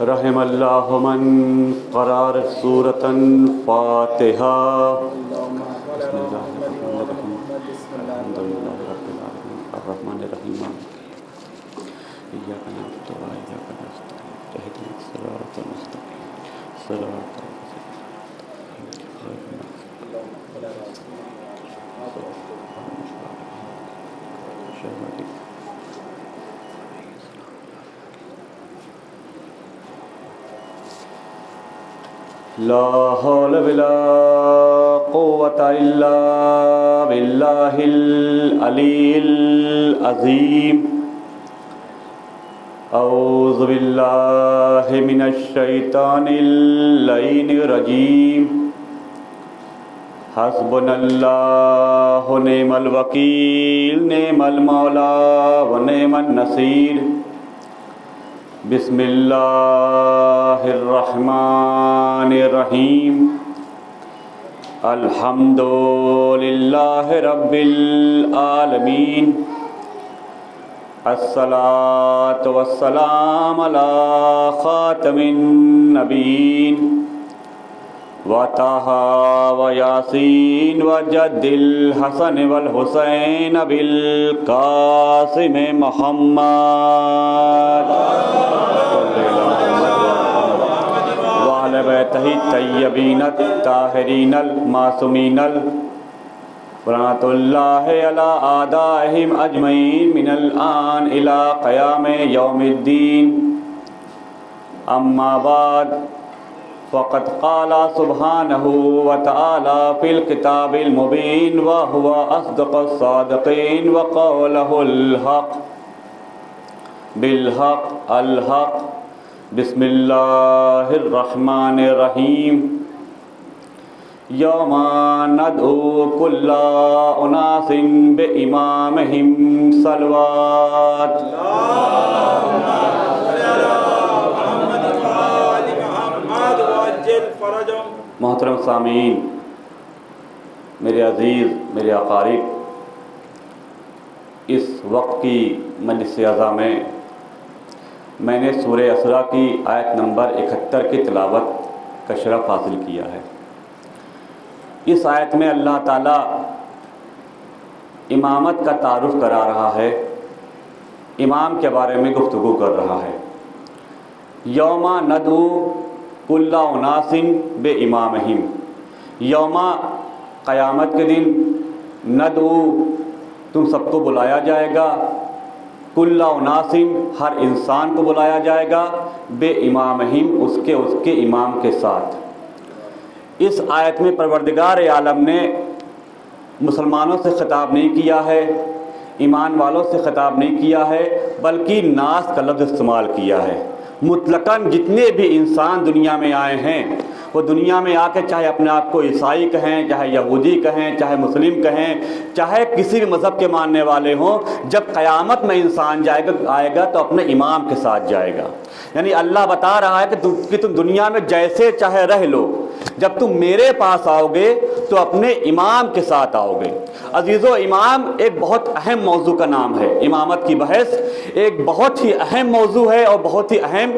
رحم اللہ من قرار سورۃ فاتحہ. بسم اللہ الرحمن الرحیم الحمد للہ رب العالمین الرحمن الرحیم ایاک نعبد و ایاک نستعین اہدنا الصراط المستقیم صراط لا حول ولا قوة إلا بالله العلي العظيم. أعوذ بالله من الشيطان اللعين الرجيم. حسبنا الله نعم الوكيل نعم المولى ونعم النصير. بسم اللہ الرحمن الرحیم. الحمد للہ رب العالمین. الصلاۃ والسلام علی خاتم النبیین وطہ ویاسین وجد الحسن والحسین بالقاسم محمد وعلی بیتہ الطیبین الطاہرین المعصومین برات اللہ علی اعدائہم اجمعین من الآن الی قیام یوم الدین. اما بعد فقد قال سبحانہ وتعالی فی الکتاب المبین وہو اصدق الصادقین وقولہ الحق بالحق الحق. بسم اللہ الرحمن الرحیم. یوم ندعو کل اناس بامامہم صلوات. محترم سامعین، میرے عزیز، میرے اقارب، اس وقت کی مجلس عزا میں نے سورہ اسراء کی آیت نمبر 71 کی تلاوت کا شرف حاصل کیا ہے. اس آیت میں اللہ تعالیٰ امامت کا تعارف کرا رہا ہے، امام کے بارے میں گفتگو کر رہا ہے. یوم ندعو کل اناس بامامہم. یوم قیامت کے دن ندعو تم سب کو بلایا جائے گا، کل اناس ہر انسان کو بلایا جائے گا، بامامہم اس کے امام کے ساتھ. اس آیت میں پروردگار عالم نے مسلمانوں سے خطاب نہیں کیا ہے، ایمان والوں سے خطاب نہیں کیا ہے، بلکہ ناس کا لفظ استعمال کیا ہے. مطلقاً جتنے بھی انسان دنیا میں آئے ہیں وہ دنیا میں آ کے چاہے اپنے آپ کو عیسائی کہیں، چاہے یہودی کہیں، چاہے مسلم کہیں، چاہے کسی بھی مذہب کے ماننے والے ہوں، جب قیامت میں انسان آئے گا تو اپنے امام کے ساتھ جائے گا. یعنی اللہ بتا رہا ہے کہ تم دنیا میں جیسے چاہے رہ لو، جب تم میرے پاس آؤ گے تو اپنے امام کے ساتھ آؤ گے. عزیزو، امام ایک بہت اہم موضوع کا نام ہے. امامت کی بحث ایک بہت ہی اہم موضوع ہے اور بہت ہی اہم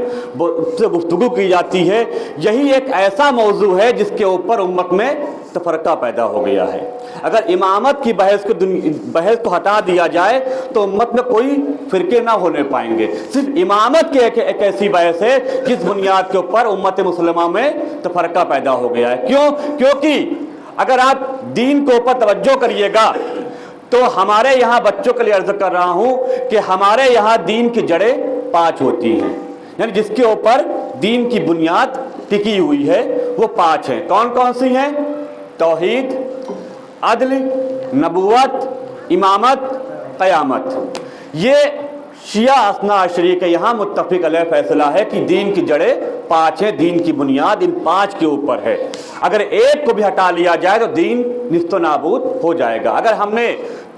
سے گفتگو کی جاتی ہے. یہی ایک ایسا موضوع ہے جس کے اوپر امت میں تفرقہ پیدا ہو گیا ہے. اگر امامت کی بحث کو ہٹا دیا جائے تو امت میں کوئی فرقے نہ ہونے پائیں گے. صرف امامت کی ایک ایسی بحث ہے جس بنیاد کے اوپر امت مسلمہ میں تفرقہ پیدا ہو گیا ہے. کیونکہ اگر آپ دین کے اوپر توجہ کریے گا تو ہمارے یہاں بچوں کے لیے عرض کر رہا ہوں کہ ہمارے یہاں دین کی جڑیں 5 ہوتی ہیں. یعنی جس کے اوپر دین کی بنیاد ٹکی ہوئی ہے وہ 5 ہیں. کون کون سی ہیں؟ توحید، عدل، نبوت، امامت، قیامت. یہ شیعہ اثنا عشری کے یہاں متفق علیہ فیصلہ ہے کہ دین کی جڑیں 5 ہیں، دین کی بنیاد ان 5 کے اوپر ہے. اگر ایک کو بھی ہٹا لیا جائے تو دین نیست و نابود ہو جائے گا. اگر ہم نے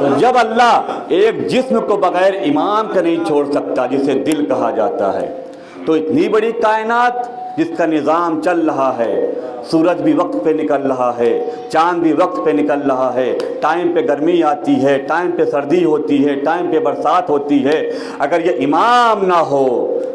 تو جب اللہ ایک جسم کو بغیر امام کے نہیں چھوڑ سکتا جسے دل کہا جاتا ہے، تو اتنی بڑی کائنات جس کا نظام چل رہا ہے، سورج بھی وقت پہ نکل رہا ہے، چاند بھی وقت پہ نکل رہا ہے، ٹائم پہ گرمی آتی ہے، ٹائم پہ سردی ہوتی ہے، ٹائم پہ برسات ہوتی ہے، اگر یہ امام نہ ہو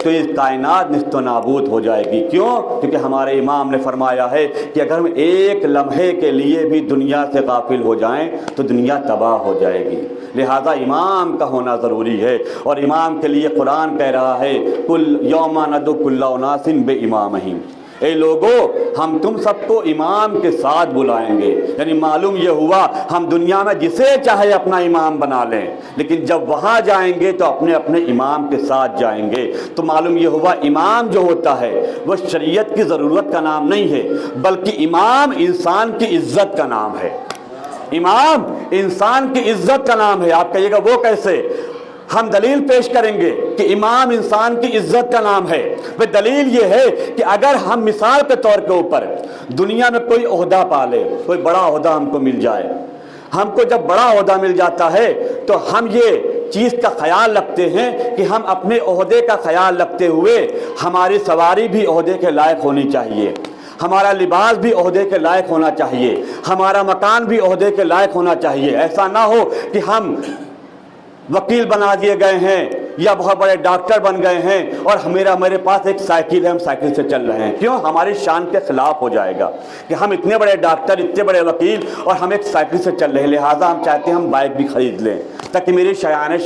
تو یہ کائنات نیست و نابود ہو جائے گی۔ کیوں؟ کیونکہ ہمارے امام نے فرمایا ہے کہ اگر ہم ایک لمحے کے لیے بھی دنیا سے غافل ہو جائیں تو دنیا تباہ ہو جائے گی، لہذا امام کا ہونا ضروری ہے۔ اور امام کے لیے قرآن کہہ رہا ہے کل یوم ندعو کل اناس بامامہم، اے لوگو ہم تم سب کو امام کے ساتھ بلائیں گے، یعنی معلوم یہ ہوا ہم دنیا میں جسے چاہے اپنا امام بنا لیں، لیکن جب وہاں جائیں گے تو اپنے اپنے امام کے ساتھ جائیں گے۔ تو معلوم یہ ہوا امام جو ہوتا ہے وہ شریعت کی ضرورت کا نام نہیں ہے، بلکہ امام انسان کی عزت کا نام ہے۔ امام انسان کی عزت کا نام ہے۔ آپ کہیے گا وہ کیسے؟ ہم دلیل پیش کریں گے کہ امام انسان کی عزت کا نام ہے۔ وہ دلیل یہ ہے کہ اگر ہم مثال کے طور کے اوپر دنیا میں کوئی عہدہ پالے، کوئی بڑا عہدہ ہم کو مل جائے، ہم کو جب بڑا عہدہ مل جاتا ہے تو ہم یہ چیز کا خیال رکھتے ہیں کہ ہم اپنے عہدے کا خیال رکھتے ہوئے ہماری سواری بھی عہدے کے لائق ہونی چاہیے، ہمارا لباس بھی عہدے کے لائق ہونا چاہیے، ہمارا مکان بھی عہدے کے لائق ہونا چاہیے۔ ایسا نہ ہو کہ ہم وکیل بنا دیے گئے ہیں یا بہت بڑے ڈاکٹر بن گئے ہیں اور میرے پاس ایک سائیکل ہے، ہم سائیکل سے چل رہے ہیں۔ کیوں؟ ہماری شان کے خلاف ہو جائے گا کہ ہم اتنے بڑے ڈاکٹر، اتنے بڑے وکیل اور ہم ایک سائیکل سے چل رہے ہیں، لہٰذا ہم چاہتے ہیں ہم بائک بھی خرید لیں تاکہ میری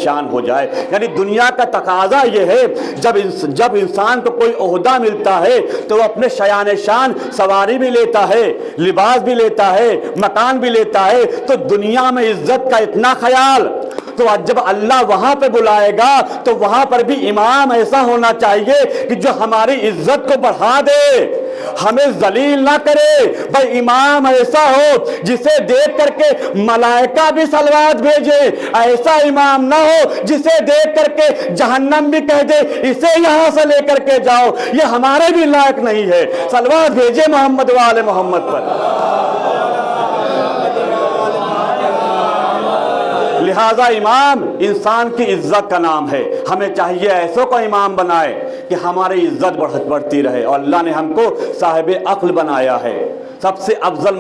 شان ہو جائے۔ یعنی دنیا کا تقاضا یہ ہے جب انسان کو کوئی عہدہ ملتا ہے تو وہ اپنے شان سواری بھی لیتا ہے، لباس بھی لیتا ہے، مکان بھی لیتا ہے، تو دنیا میں عزت کا اتنا خیال۔ تو جب اللہ وہاں پہ بلائے گا تو وہاں پر بھی امام ایسا ہونا چاہیے کہ جو ہماری عزت کو بڑھا دے، ہمیں ذلیل نہ کرے۔ بھائی امام ایسا ہو جسے دیکھ کر کے ملائکہ بھی صلوات بھیجے، ایسا امام نہ ہو جسے دیکھ کر کے جہنم بھی کہہ دے اسے یہاں سے لے کر کے جاؤ، یہ ہمارے بھی لائق نہیں ہے۔ صلوات بھیجے محمد وآل محمد پر۔ لہذا امام انسان کی عزت کا نام ہے، ہمیں چاہیے ایسوں کو امام بنائے کہ ہماری عزت بڑھتی رہے۔ اور اللہ نے ہم کو صاحب عقل بنایا ہے، سب سے افضل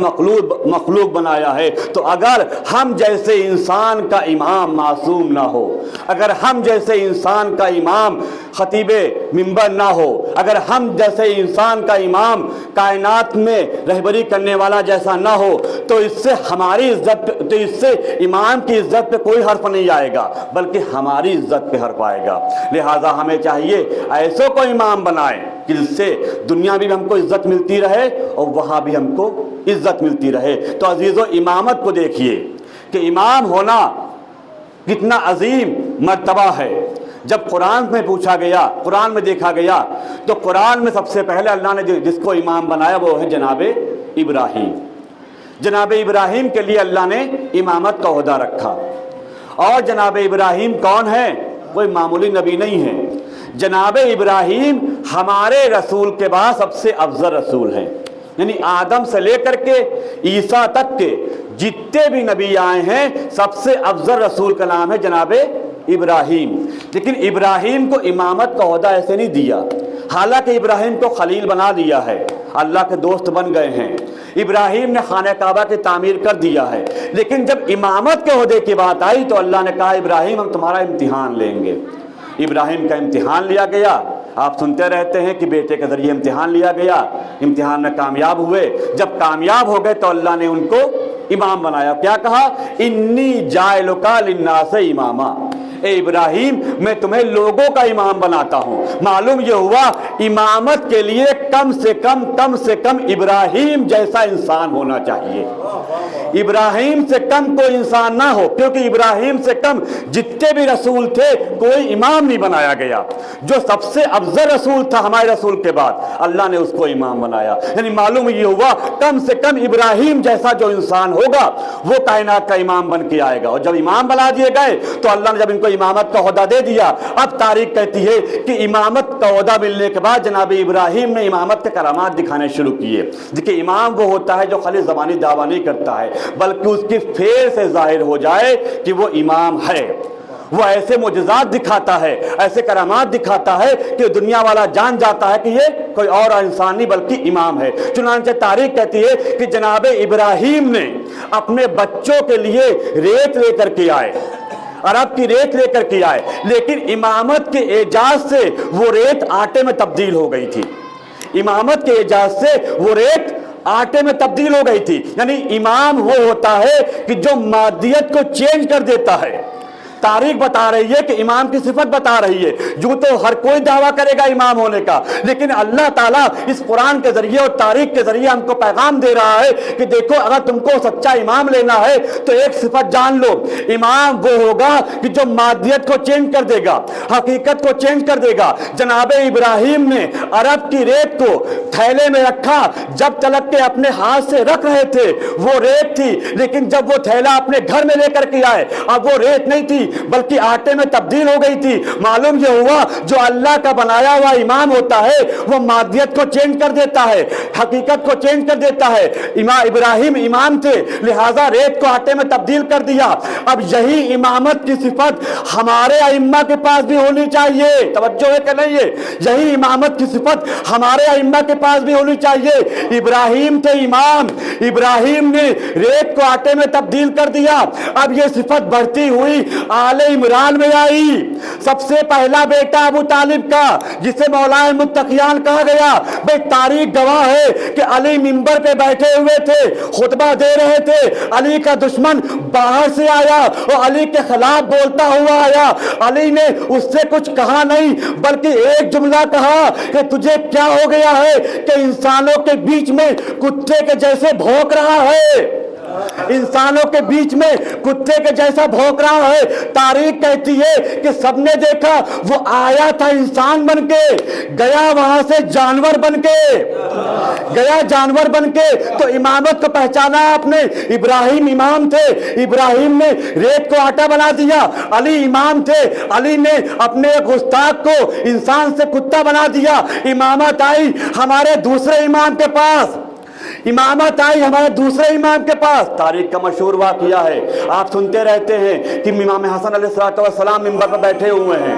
مخلوق بنایا ہے۔ تو اگر ہم جیسے انسان کا امام معصوم نہ ہو، اگر ہم جیسے انسان کا امام خطیب منبر نہ ہو، اگر ہم جیسے انسان کا امام کائنات میں رہبری کرنے والا جیسا نہ ہو، تو اس سے ہماری عزت تو اس سے امام کی عزت پہ کوئی حرف نہیں آئے گا، بلکہ ہماری عزت پہ حرف آئے گا۔ لہٰذا ہمیں چاہیے ایسوں کو امام بنائیں کہ جس سے دنیا بھی ہم کو عزت ملتی رہے اور وہاں بھی ہم کو عزت ملتی رہے۔ تو عزیزو امامت کو دیکھیے کہ امام ہونا کتنا عظیم مرتبہ ہے۔ جب قرآن میں پوچھا گیا، قرآن میں دیکھا گیا تو قرآن میں سب سے پہلے اللہ نے جس کو امام بنایا وہ ہے جناب ابراہیم۔ جناب ابراہیم کے لیے اللہ نے امامت کا عہدہ رکھا۔ اور جناب ابراہیم کون ہے؟ کوئی معمولی نبی نہیں ہے۔ جناب ابراہیم ہمارے رسول کے بعد سب سے افضل رسول ہیں، یعنی آدم سے لے کر کے عیسیٰ تک کے جتنے بھی نبی آئے ہیں سب سے افضل رسول کا نام ہے جناب ابراہیم۔ لیکن ابراہیم کو امامت کا عہدہ ایسے نہیں دیا، حالانکہ ابراہیم کو خلیل بنا دیا ہے، اللہ کے دوست بن گئے ہیں، ابراہیم نے خانہ کعبہ کی تعمیر کر دیا ہے، لیکن جب امامت کے عہدے کی بات آئی تو اللہ نے کہا ابراہیم ہم تمہارا امتحان لیں گے۔ ابراہیم کا امتحان لیا گیا۔ آپ سنتے رہتے ہیں کہ بیٹے کے ذریعے امتحان لیا گیا، امتحان میں کامیاب ہوئے۔ جب کامیاب ہو گئے تو اللہ نے ان کو امام بنایا۔ کیا کہا؟ انی جاعلک للناس اماما، اے ابراہیم میں تمہیں لوگوں کا امام بناتا ہوں۔ معلوم یہ ہوا امامت کے لیے کم سے کم ابراہیم جیسا انسان ہونا چاہیے، ابراہیم سے کم کوئی انسان نہ ہو، کیونکہ ابراہیم سے کم جتنے بھی رسول تھے کوئی امام نہیں بنایا گیا۔ جو سب سے افضل رسول تھا ہمارے رسول کے بعد اللہ نے اس کو امام بنایا۔ یعنی معلوم یہ ہوا کم سے کم ابراہیم جیسا جو انسان ہوگا وہ کائنات کا امام بن کے آئے گا۔ اور جب امام بنا دیے گئے تو اللہ نے جب ان کو امامت کا عہدہ دے دیا۔ اب تاریخ کہتی ہے کہ امامت کا عہدہ ملنے کے بعد جناب ابراہیم نے امامت کے کرامات دکھانے شروع کیے۔ دیکھیں امام وہ ہوتا ہے جو خالی زبانی دعویٰ نہیں کرتا ہے بلکہ اس کی فعل سے ظاہر ہو جائے کہ وہ امام ہے۔ وہ ایسے معجزات دکھاتا ہے، ایسے کرامات دکھاتا ہے کہ دنیا والا جان جاتا ہے کہ یہ کوئی اور انسان نہیں بلکہ امام ہے۔ چنانچہ تاریخ کہتی ہے کہ جناب ابراہیم نے اپنے بچوں کے لیے ریت لے کر کے آئے، عرب کی ریت لے کر کے آئے، لیکن امامت کے اعجاز سے وہ ریت آٹے میں تبدیل ہو گئی تھی۔ امامت کے اعجاز سے وہ ریت آٹے میں تبدیل ہو گئی تھی۔ یعنی امام وہ ہوتا ہے کہ جو مادیت کو چینج کر دیتا ہے۔ تاریخ بتا رہی ہے کہ امام کی صفت بتا رہی ہے۔ جو تو ہر کوئی دعویٰ کرے گا امام ہونے کا، لیکن اللہ تعالیٰ اس قرآن کے ذریعے اور تاریخ کے ذریعے ہم کو پیغام دے رہا ہے کہ دیکھو اگر تم کو سچا امام لینا ہے تو ایک صفت جان لو، امام وہ ہوگا کہ جو مادیت کو چینج کر دے گا، حقیقت کو چینج کر دے گا۔ جناب ابراہیم نے عرب کی ریت کو تھیلے میں رکھا، جب تلک کے اپنے ہاتھ سے رکھ رہے تھے وہ ریت تھی، لیکن جب وہ تھیلا اپنے گھر میں لے کر کے آئے اب وہ ریت نہیں تھی بلکہ آٹے میں تبدیل ہو گئی تھی۔ معلوم یہ ہوا جو اللہ کا بنایا ہوا امام ہوتا ہے وہ مادیت کو چینج کر دیتا ہے، حقیقت کو چینج کر دیتا ہے۔ ابراہیم امام تھے لہٰذا ریت کو آٹے میں تبدیل کر دیا۔ اب یہی امامت کی صفت ہمارے ائمہ کے پاس بھی ہونی چاہیے، توجہ ہے کہ نہیں ہے؟ یہی امامت کی صفت ہمارے ائمہ کے پاس بھی ہونی چاہیے۔ ابراہیم تھے امام، ابراہیم نے ریت کو آٹے میں تبدیل کر دیا۔ اب یہ صفت بڑھتی ہوئی آل عمران میں آئی۔ سب سے پہلا بیٹا ابو طالب کا جسے مولا متقیان کہا گیا، بھئی تاریخ گواہ ہے کہ علی منبر پہ بیٹھے ہوئے تھے، خطبہ دے رہے تھے، علی کا دشمن باہر سے آیا اور علی کے خلاف بولتا ہوا آیا۔ علی نے اس سے کچھ کہا نہیں بلکہ ایک جملہ کہا کہ تجھے کیا ہو گیا ہے کہ انسانوں کے بیچ میں کتے کے جیسے بھونک رہا ہے، انسانوں کے بیچ میں کتے کے جیسا بھونک رہا ہے۔ تاریخ کہتی ہے کہ سب نے دیکھا وہ آیا تھا انسان بن کے، گیا وہاں سے جانور بن کے، گیا جانور بن کے۔ تو امامت کو پہچانا آپ نے، ابراہیم امام تھے، ابراہیم نے ریت کو آٹا بنا دیا۔ علی امام تھے، علی نے اپنے ایک گستاخ کو انسان سے کتا بنا دیا۔ امامت آئی ہمارے دوسرے امام کے پاس، امامت آئی ہمارے دوسرے امام کے پاس۔ تاریخ کا مشہور واقعہ ہے، آپ سنتے رہتے ہیں کہ امام حسن علیہ السلام منبر پر بیٹھے ہوئے ہیں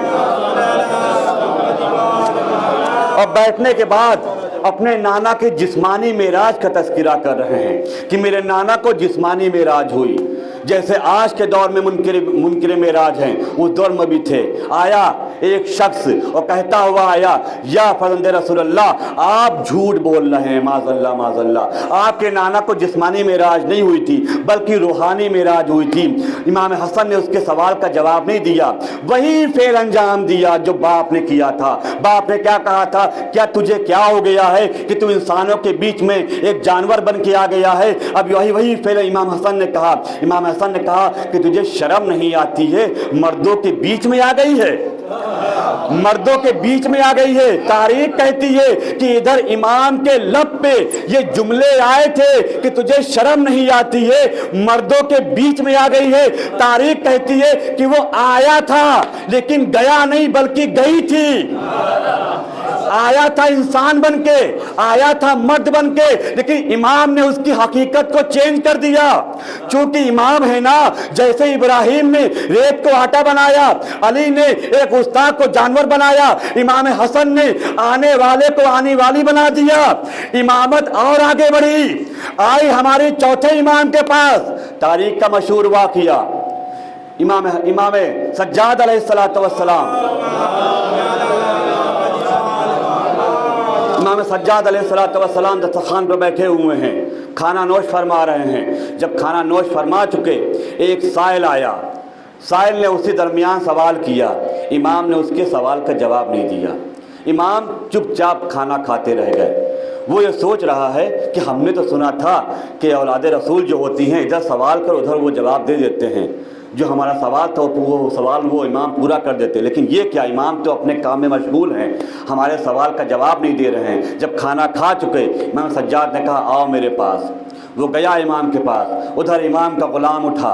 اور بیٹھنے کے بعد اپنے نانا کے جسمانی معراج کا تذکرہ کر رہے ہیں کہ میرے نانا کو جسمانی معراج ہوئی، جیسے آج کے دور میں منکر معراج ہیں اس دور میں بھی تھے۔ آیا ایک شخص اور کہتا ہوا آیا، یا فرزند رسول اللہ آپ جھوٹ بول رہے ہیں، معاذ اللہ معاذ اللہ، آپ کے نانا کو جسمانی معراج نہیں ہوئی تھی بلکہ روحانی معراج ہوئی تھی۔ امام حسن نے اس کے سوال کا جواب نہیں دیا، وہی فعل انجام دیا جو باپ نے کیا تھا۔ باپ نے کیا کہا تھا، کیا تجھے کیا ہو گیا ہے کہ تو انسانوں کے بیچ میں ایک جانور بن کے آ گیا ہے؟ اب وہی فعل امام حسن نے کہا، امام حسن نے کہا کہ تجھے شرم نہیں آتی ہے، مردوں کے بیچ میں آ گئی ہے، مردوں کے بیچ میں آ گئی ہے۔ تاریخ کہتی ہے کہ ادھر امام کے لب پہ یہ جملے آئے تھے کہ تجھے شرم نہیں آتی ہے، مردوں کے بیچ میں آ گئی ہے۔ تاریخ کہتی ہے کہ وہ آیا تھا لیکن گیا نہیں بلکہ گئی تھی، آیا تھا انسان بن کے، آیا تھا مرد بن کے، لیکن امام نے اس کی حقیقت کو چینج کر دیا۔ چونکہ امام ہے نا، جیسے ابراہیم نے ریت کو آٹا بنایا، علی نے ایک استاد کو جانور بنایا، امام حسن نے آنے والے کو آنے والی بنا دیا۔ امامت اور آگے بڑھی، آئی ہماری چوتھے امام کے پاس۔ تاریخ کا مشہور واقعہ، امام سجاد علیہ السلام، امام سجاد علیہ السلام دسترخوان پر بیٹھے ہوئے ہیں، کھانا نوش فرما رہے ہیں۔ جب کھانا نوش فرما چکے ایک سائل آیا، سائل نے اسی درمیان سوال کیا، امام نے اس کے سوال کا جواب نہیں دیا، امام چپ چاپ کھانا کھاتے رہ گئے۔ وہ یہ سوچ رہا ہے کہ ہم نے تو سنا تھا کہ اولاد رسول جو ہوتی ہیں ادھر سوال کر ادھر وہ جواب دے دیتے ہیں، جو ہمارا سوال تھا وہ سوال وہ امام پورا کر دیتے، لیکن یہ کیا، امام تو اپنے کام میں مشغول ہیں، ہمارے سوال کا جواب نہیں دے رہے ہیں۔ جب کھانا کھا چکے امام سجاد نے کہا آؤ میرے پاس۔ وہ گیا امام کے پاس، ادھر امام کا غلام اٹھا،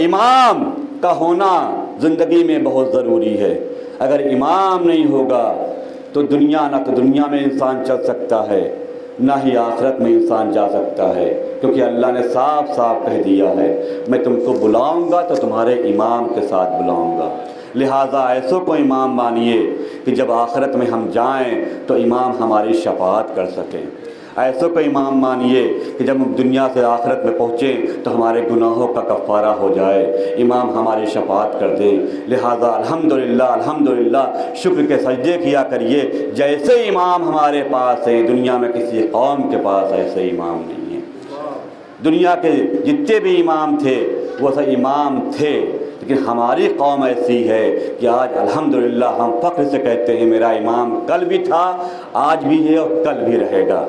امام کا ہونا زندگی میں بہت ضروری ہے۔ اگر امام نہیں ہوگا تو نہ تو دنیا میں انسان چل سکتا ہے، نہ ہی آخرت میں انسان جا سکتا ہے، کیونکہ اللہ نے صاف صاف کہہ دیا ہے میں تم کو بلاؤں گا تو تمہارے امام کے ساتھ بلاؤں گا۔ لہٰذا ایسوں کو امام مانیے کہ جب آخرت میں ہم جائیں تو امام ہماری شفاعت کر سکیں۔ ایسوں کو امام مانیے کہ جب ہم دنیا سے آخرت میں پہنچیں تو ہمارے گناہوں کا کفارہ ہو جائے، امام ہماری شفاعت کر دیں۔ لہٰذا الحمدللہ الحمدللہ شکر کے سجدے کیا کریے۔ جیسے امام ہمارے پاس ہیں، دنیا میں کسی قوم کے پاس ایسے امام نہیں ہیں۔ دنیا کے جتنے بھی امام تھے وہ سب امام تھے، لیکن ہماری قوم ایسی ہے کہ آج الحمدللہ ہم فخر سے کہتے ہیں میرا امام کل بھی تھا، آج بھی ہے اور کل بھی رہے گا۔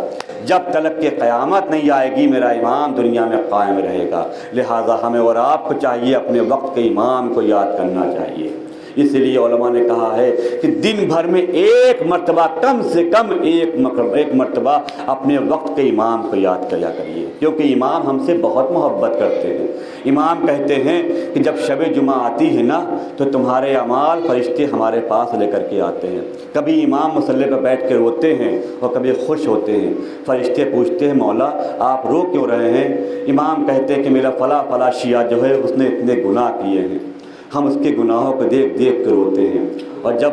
جب تلک کہ قیامت نہیں آئے گی میرا امام دنیا میں قائم رہے گا۔ لہٰذا ہمیں اور آپ کو چاہیے اپنے وقت کے امام کو یاد کرنا چاہیے۔ اس لیے علماء نے کہا ہے کہ دن بھر میں ایک مرتبہ کم سے کم ایک مرتبہ اپنے وقت کے امام کو یاد کیا کریے، کیونکہ امام ہم سے بہت محبت کرتے ہیں۔ امام کہتے ہیں کہ جب شب جمعہ آتی ہے نا تو تمہارے اعمال فرشتے ہمارے پاس لے کر کے آتے ہیں۔ کبھی امام مصلی پہ بیٹھ کے روتے ہیں اور کبھی خوش ہوتے ہیں۔ فرشتے پوچھتے ہیں مولا آپ رو کیوں رہے ہیں؟ امام کہتے ہیں کہ میرا فلاں شیعہ جو ہے اس نے اتنے گناہ کیے ہیں، ہم اس کے گناہوں کو دیکھ دیکھ کر روتے ہیں، اور جب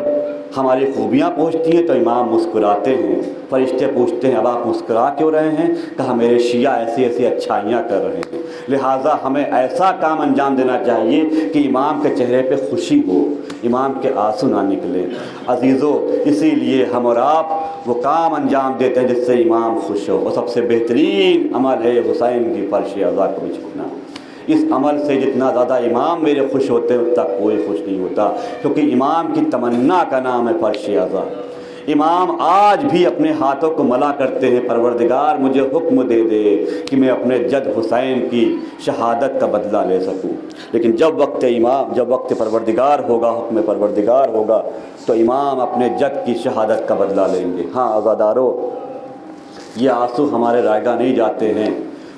ہماری خوبیاں پہنچتی ہیں تو امام مسکراتے ہیں۔ فرشتے پوچھتے ہیں اب آپ مسکرا کیوں رہے ہیں؟ کہا میرے شیعہ ایسی ایسی اچھائیاں کر رہے ہیں۔ لہٰذا ہمیں ایسا کام انجام دینا چاہیے کہ امام کے چہرے پہ خوشی ہو، امام کے آنسو نہ نکلے۔ عزیزو، اسی لیے ہم اور آپ وہ کام انجام دیتے ہیں جس سے امام خوش ہو، اور سب سے بہترین عمل ہے حسین کی فرش اعضا کو بچھانا۔ اس عمل سے جتنا زیادہ امام میرے خوش ہوتے ہیں اتنا کوئی خوش نہیں ہوتا، کیونکہ امام کی تمنا کا نام ہے فرش اعضا۔ امام آج بھی اپنے ہاتھوں کو ملا کرتے ہیں پروردگار مجھے حکم دے دے کہ میں اپنے جد حسین کی شہادت کا بدلہ لے سکوں۔ لیکن جب وقت پروردگار ہوگا، حکم پروردگار ہوگا تو امام اپنے جد کی شہادت کا بدلہ لیں گے۔ ہاں عزادارو، یہ آنسو ہمارے رائگاں نہیں جاتے ہیں،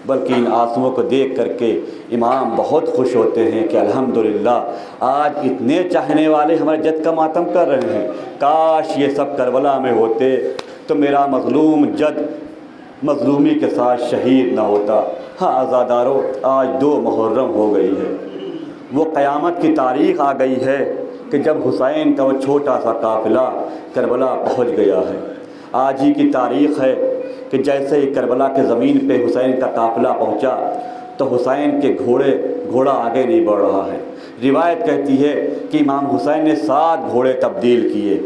بلکہ ان آنسوؤں کو دیکھ کر کے امام بہت خوش ہوتے ہیں کہ الحمدللہ آج اتنے چاہنے والے ہمارے جد کا ماتم کر رہے ہیں، کاش یہ سب کربلا میں ہوتے تو میرا مظلوم جد مظلومی کے ساتھ شہید نہ ہوتا۔ ہاں عزادارو، آج 2 محرم ہو گئی ہے، وہ قیامت کی تاریخ آ گئی ہے کہ جب حسین کا وہ چھوٹا سا قافلہ کربلا پہنچ گیا ہے۔ آج ہی کی تاریخ ہے کہ جیسے ہی کربلا کے زمین پہ حسین کا قافلہ پہنچا تو حسین کے گھوڑا آگے نہیں بڑھ رہا ہے۔ روایت کہتی ہے کہ امام حسین نے 7 گھوڑے تبدیل کیے،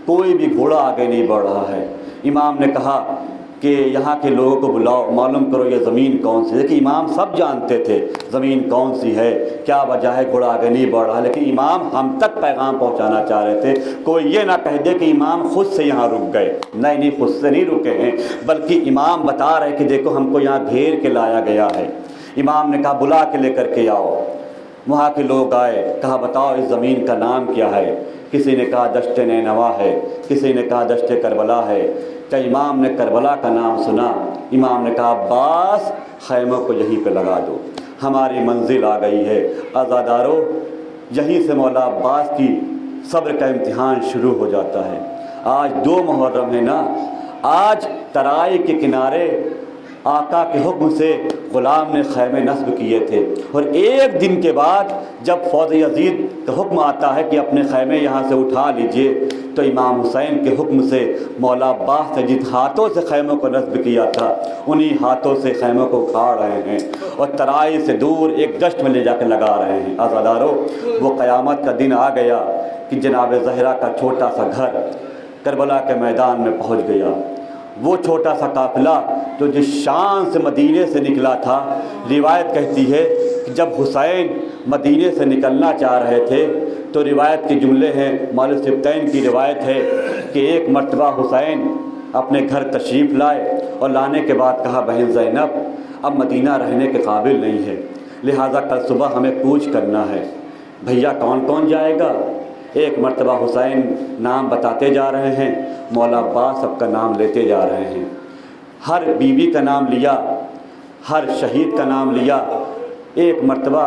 کوئی بھی گھوڑا آگے نہیں بڑھ رہا ہے۔ امام نے کہا کہ یہاں کے لوگوں کو بلاؤ، معلوم کرو یہ زمین کون سی ہے، کہ امام سب جانتے تھے زمین کون سی ہے، کیا وجہ ہے گھوڑا آگے نہیں بڑھ رہا، لیکن امام ہم تک پیغام پہنچانا چاہ رہے تھے۔ کوئی یہ نہ کہہ دے کہ امام خود سے یہاں رک گئے، نہیں خود سے نہیں رکے ہیں، بلکہ امام بتا رہے کہ دیکھو ہم کو یہاں گھیر کے لایا گیا ہے۔ امام نے کہا بلا کے لے کر کے آؤ۔ وہاں کے لوگ آئے، کہا بتاؤ اس زمین کا نام کیا ہے؟ کسی نے کہا دشت نینوا ہے، کسی نے کہا دشت کربلا ہے۔ کہ امام نے کربلا کا نام سنا، امام نے کہا عباس خیموں کو یہیں پہ لگا دو، ہماری منزل آ گئی ہے۔ عزادارو، یہیں سے مولا عباس کی صبر کا امتحان شروع ہو جاتا ہے۔ آج 2 محرم ہے نا، آج ترائی کے کنارے آقا کے حکم سے غلام نے خیمے نصب کیے تھے، اور 1 دن کے بعد جب فوج یزید کا حکم آتا ہے کہ اپنے خیمے یہاں سے اٹھا لیجئے، تو امام حسین کے حکم سے مولا عباس نے جن ہاتھوں سے خیموں کو نصب کیا تھا انہی ہاتھوں سے خیموں کو اکھاڑ رہے ہیں اور ترائی سے دور ایک دشت میں لے جا کے لگا رہے ہیں۔ عزادارو، وہ قیامت کا دن آ گیا کہ جناب زہرا کا چھوٹا سا گھر کربلا کے میدان میں پہنچ گیا۔ وہ چھوٹا سا قافلہ جو جس شان سے مدینے سے نکلا تھا، روایت کہتی ہے کہ جب حسین مدینے سے نکلنا چاہ رہے تھے تو روایت کے جملے ہیں، مولوی سبطین کی روایت ہے کہ ایک مرتبہ حسین اپنے گھر تشریف لائے اور لانے کے بعد کہا بہن زینب اب مدینہ رہنے کے قابل نہیں ہے، لہٰذا کل صبح ہمیں کوچ کرنا ہے، بھیا کون کون جائے گا؟ ایک مرتبہ حسین نام بتاتے جا رہے ہیں، مولا عباس سب کا نام لیتے جا رہے ہیں، ہر بیوی کا نام لیا، ہر شہید کا نام لیا۔ ایک مرتبہ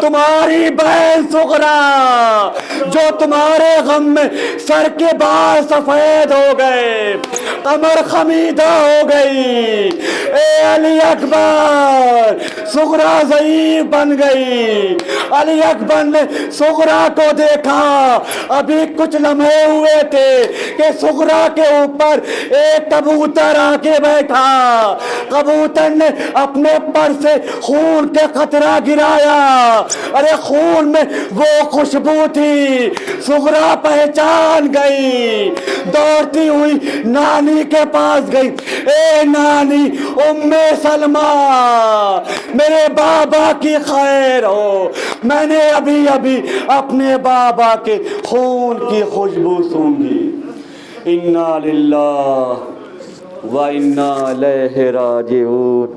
تمہاری بہن سغرا جو تمہارے غم میں سر کے بال سفید ہو گئے، کمر خمیدہ ہو گئی، اے علی اکبر سغرا ضعیف بن گئی۔ علی اکبر نے سغرا کو دیکھا، ابھی کچھ لمحے ہوئے تھے کہ سغرا کے اوپر ایک کبوتر آ کے بیٹھا، کبوتر نے اپنے پر سے خون کے قطرہ گرایا، ارے خون میں وہ خوشبو تھی، سغرا پہچان گئی، دوڑتی ہوئی نانی کے پاس گئی، اے نانی ام سلمہ میرے بابا کی خیر ہو، میں نے ابھی ابھی اپنے بابا کے خون کی خوشبو سونگھی۔ انا للہ و انا الیہ راجعون۔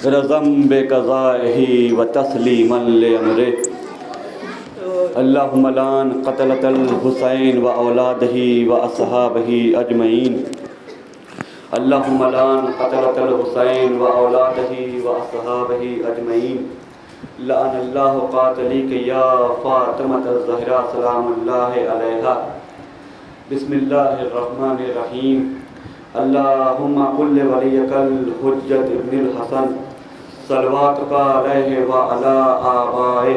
رضم بقضائہ و تسلیما لامرہ۔ اللہم لعن قتلۃ الحسین و اولادہ و اصحابہ اجمعین۔ اللہم لعن قتلۃ الحسین و اولادہ و اصحابہ اجمعین۔ لعن اللہ قاتلیک یا فاطمۃ الزہرا سلام اللہ علیہا۔ بسم اللہ الرحمن الرحیم۔ اللہم قل ولیک الحجۃ ابن الحسن صلواتک علیہ وعلی آبائہ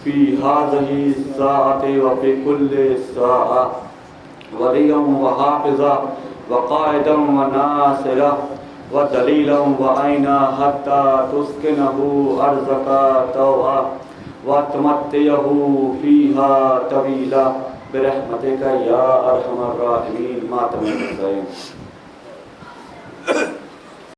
فی ہذہ الساعۃ وفی کل ساعۃ ولیا وحافظا وقائدا وناصرا ودلیلا وعینا حتی تسکنہ ارضک طوعا وتمتعہ فیہا طویلا برحمتک یا ارحم الراحمین۔ ماتم حسین۔